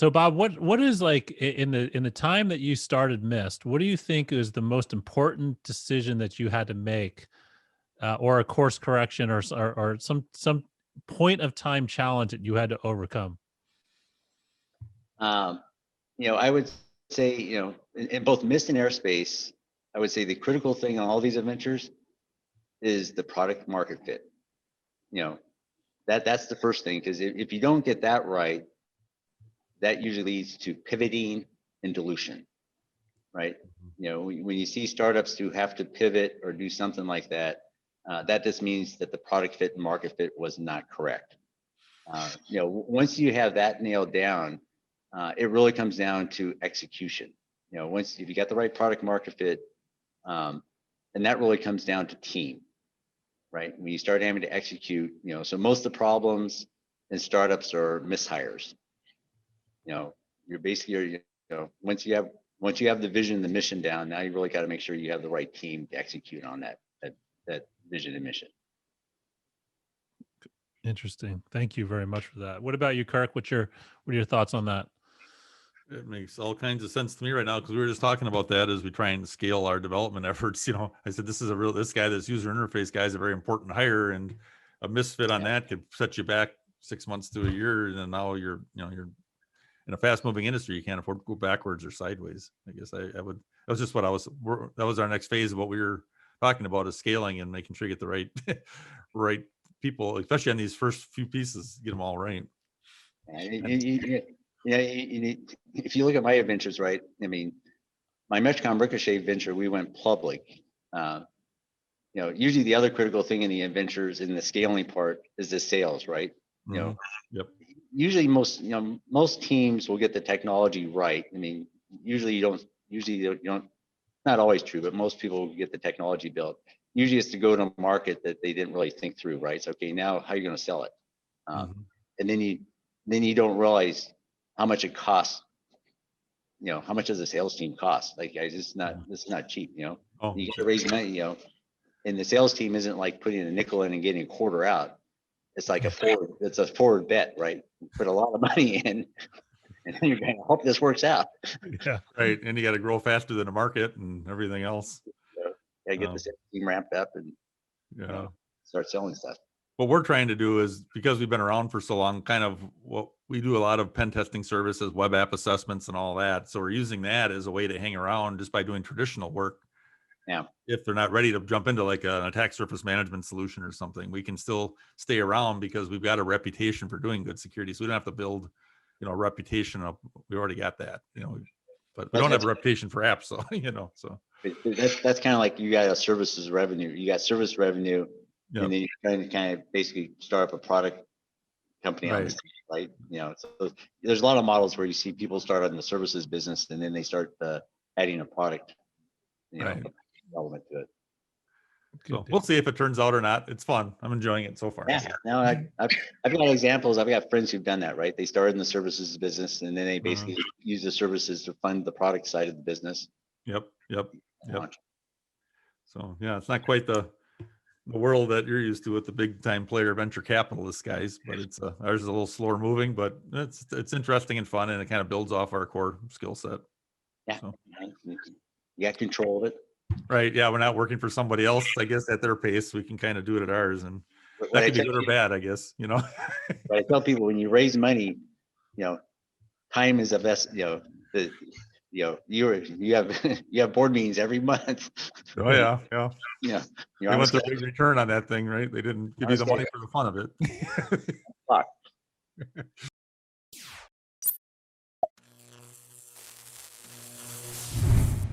So Bob, what is like in the time that you started Mist, what do you think is the most important decision that you had to make, or a course correction, or some point of time challenge that you had to overcome? Um, I would say, in both Mist and Airspace, I would say the critical thing on all these adventures is the product market fit. You know, that's the first thing, because if you don't get that right, that usually leads to pivoting and dilution, right? When you see startups who have to pivot or do something like that, that just means that the product fit and market fit was not correct. Once you have that nailed down, it really comes down to execution. If you got the right product market fit, and that really comes down to team, right? When you start having to execute, so most of the problems in startups are mishires. You're basically, once you have the vision and the mission down, now you really got to make sure you have the right team to execute on that vision and mission. Interesting. Thank you very much for that. What about you, Kirk? What are your thoughts on that? It makes all kinds of sense to me right now, because we were just talking about that as we try and scale our development efforts. I said this guy, this user interface guy, is a very important hire, and a misfit on that could set you back 6 months to a year, and then now you're in a fast moving industry. You can't afford to go backwards or sideways. I guess that was just that was our next phase of what we were talking about, is scaling and making sure you get the right right people, especially on these first few pieces, get them all right. If you look at my adventures, right? I mean, my Metcom Ricochet venture, we went public. Usually the other critical thing in the adventures in the scaling part is the sales, right? Yep. Usually most teams will get the technology right. I mean, usually you don't, not always true, but most people will get the technology built. Usually it's to go to a market that they didn't really think through, right? So, okay, now how are you going to sell it? And then you don't realize how much it costs. How much does a sales team cost? Like, guys, this is not cheap. You get to raise money, and the sales team isn't like putting a nickel in and getting a quarter out. It's like it's a forward bet, right? You put a lot of money in, and then you're going to hope this works out. Yeah, right. And you got to grow faster than the market and everything else. Got to get the sales team ramped up and start selling stuff. What we're trying to do is, because we've been around for so long, kind of what we do, a lot of pen testing services, web app assessments, and all that. So we're using that as a way to hang around just by doing traditional work. Yeah. If they're not ready to jump into like an attack surface management solution or something, we can still stay around because we've got a reputation for doing good security. So we don't have to build, a reputation up. We already got that, but we don't have a reputation for apps. So, so that's kind of like, you got a services revenue, you got service revenue. Yep. And then you're trying to kind of basically start up a product company, right? Right. So there's a lot of models where you see people start on the services business and then they start adding a product, element to it. So we'll see if it turns out or not. It's fun. I'm enjoying it so far. Yeah. Now I've got examples. I've got friends who've done that, right? They started in the services business and then they basically use the services to fund the product side of the business. Yep. So yeah, it's not quite the world that you're used to with the big time player venture capitalist guys, but ours is a little slower moving, but it's interesting and fun, and it kind of builds off our core skill set. Yeah. So. You got control of it. Right. Yeah. We're not working for somebody else, I guess, at their pace. We can kind of do it at ours, and that could be good or bad, I guess, But I tell people, when you raise money, time is the best, you have board meetings every month. Oh yeah. Yeah. They want their big return on that thing, right? They didn't give you the money for the fun of it. Fuck.